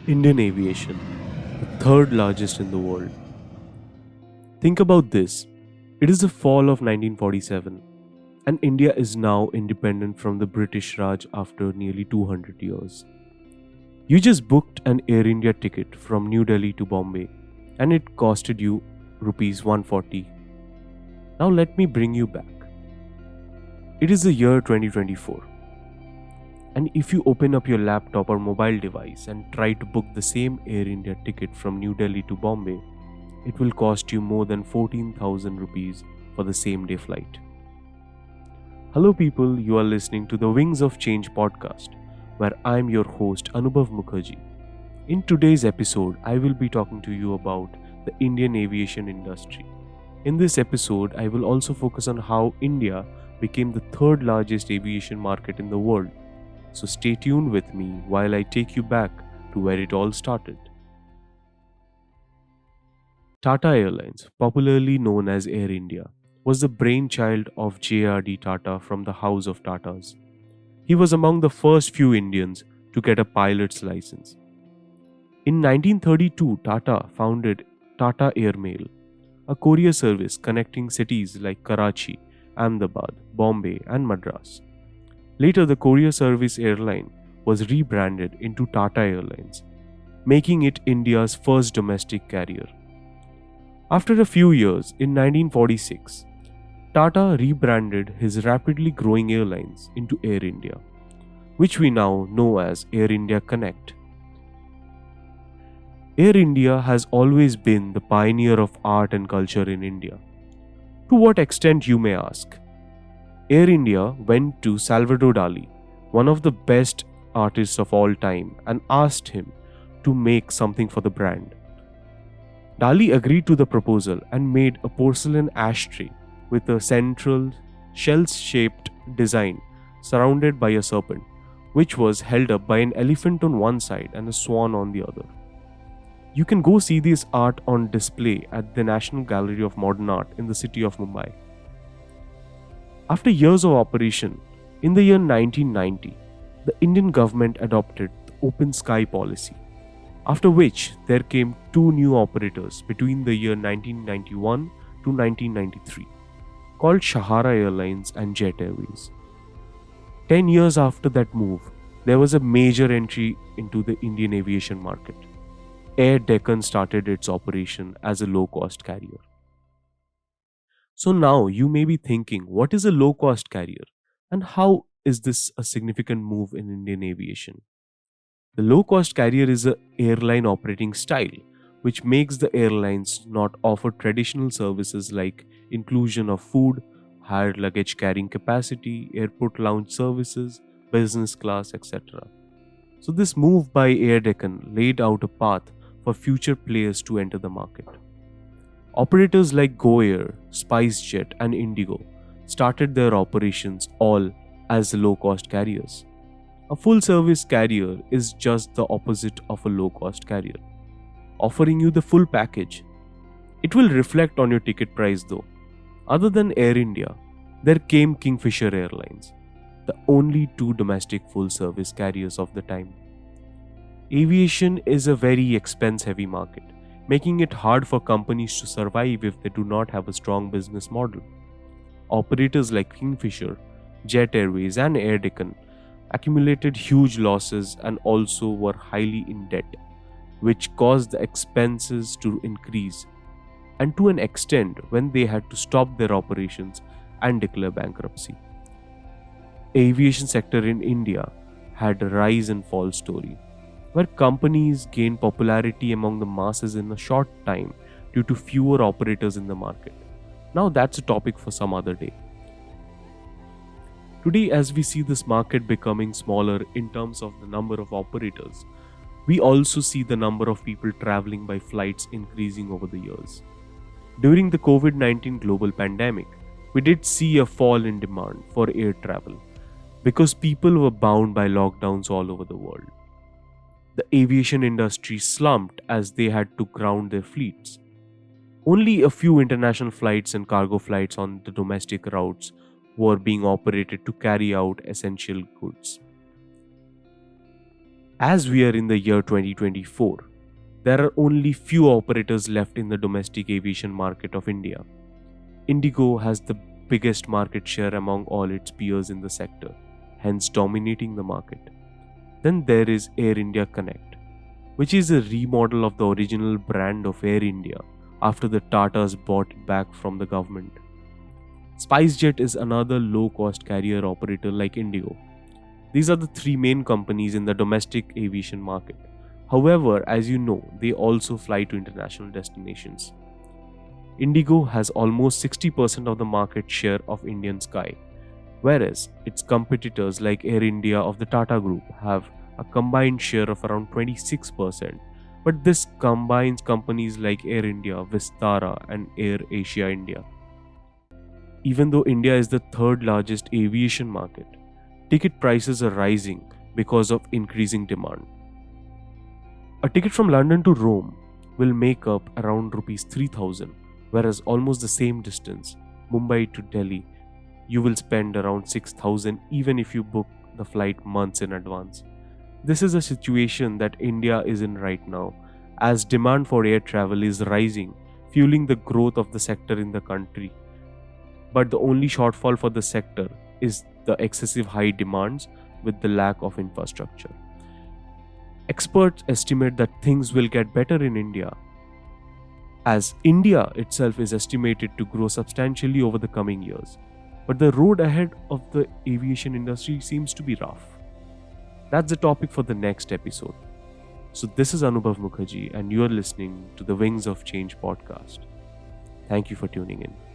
Indian aviation, the third largest in the world. Think about this. It is the fall of 1947, and India is now independent from the British Raj after nearly 200 years. You just booked an Air India ticket from New Delhi to Bombay, and it costed you rupees 140. Now let me bring you back. It is the year 2024. And if you open up your laptop or mobile device and try to book the same Air India ticket from New Delhi to Bombay, it will cost you more than 14,000 rupees for the same day flight. Hello, people, you are listening to the Wings of Change podcast, where I am your host Anubhav Mukherjee. In today's episode, I will be talking to you about the Indian aviation industry. In this episode, I will also focus on how India became the third largest aviation market in the world. So stay tuned with me while I take you back to where it all started. Tata Airlines, popularly known as Air India, was the brainchild of J.R.D. Tata from the House of Tatas. He was among the first few Indians to get a pilot's license. In 1932, Tata founded Tata Airmail, a courier service connecting cities like Karachi, Ahmedabad, Bombay, and Madras. Later, the courier service airline was rebranded into Tata Airlines, making it India's first domestic carrier. After a few years, in 1946, Tata rebranded his rapidly growing airlines into Air India, which we now know as Air India Connect. Air India has always been the pioneer of art and culture in India. To what extent, you may ask? Air India went to Salvador Dali, one of the best artists of all time, and asked him to make something for the brand. Dali agreed to the proposal and made a porcelain ashtray with a central shell-shaped design surrounded by a serpent, which was held up by an elephant on one side and a swan on the other. You can go see this art on display at the National Gallery of Modern Art in the city of Mumbai. After years of operation, in the year 1990, the Indian government adopted the open sky policy, after which there came two new operators between the year 1991 to 1993, called Shahara Airlines and Jet Airways. 10 years after that move, there was a major entry into the Indian aviation market. Air Deccan started its operation as a low-cost carrier. So now you may be thinking, what is a low-cost carrier and how is this a significant move in Indian aviation? The low-cost carrier is an airline operating style which makes the airlines not offer traditional services like inclusion of food, higher luggage carrying capacity, airport lounge services, business class, etc. So this move by Air Deccan laid out a path for future players to enter the market. Operators like Go Air, SpiceJet, and Indigo started their operations all as low-cost carriers. A full-service carrier is just the opposite of a low-cost carrier, offering you the full package. It will reflect on your ticket price though. Other than Air India, there came Kingfisher Airlines, the only two domestic full-service carriers of the time. Aviation is a very expense-heavy market, making it hard for companies to survive if they do not have a strong business model. Operators like Kingfisher, Jet Airways, and Air Deccan accumulated huge losses and also were highly in debt, which caused the expenses to increase, and to an extent when they had to stop their operations and declare bankruptcy. Aviation sector in India had a rise and fall story, where companies gained popularity among the masses in a short time due to fewer operators in the market. Now that's a topic for some other day. Today, as we see this market becoming smaller in terms of the number of operators, we also see the number of people traveling by flights increasing over the years. During the COVID-19 global pandemic, we did see a fall in demand for air travel because people were bound by lockdowns all over the world. The aviation industry slumped as they had to ground their fleets. Only a few international flights and cargo flights on the domestic routes were being operated to carry out essential goods. As we are in the year 2024, there are only few operators left in the domestic aviation market of India. Indigo has the biggest market share among all its peers in the sector, hence dominating the market. Then there is Air India Connect, which is a remodel of the original brand of Air India after the Tatas bought it back from the government. SpiceJet is another low cost carrier operator like Indigo. These are the three main companies in the domestic aviation market. However, as you know, they also fly to international destinations. Indigo has almost 60% of the market share of Indian Sky, whereas its competitors like Air India of the Tata Group have a combined share of around 26%. But this combines companies like Air India, Vistara, and Air Asia India. Even though India is the third largest aviation market, ticket prices are rising because of increasing demand. A ticket from London to Rome will make up around rupees 3000, whereas almost the same distance, Mumbai to Delhi, you will spend around 6000 even if you book the flight months in advance. This is a situation that India is in right now, as demand for air travel is rising, fueling the growth of the sector in the country. But the only shortfall for the sector is the excessive high demands with the lack of infrastructure. Experts estimate that things will get better in India, as India itself is estimated to grow substantially over the coming years. But the road ahead of the aviation industry seems to be rough. That's the topic for the next episode. So, this is Anubhav Mukherjee, and you are listening to the Wings of Change podcast. Thank you for tuning in.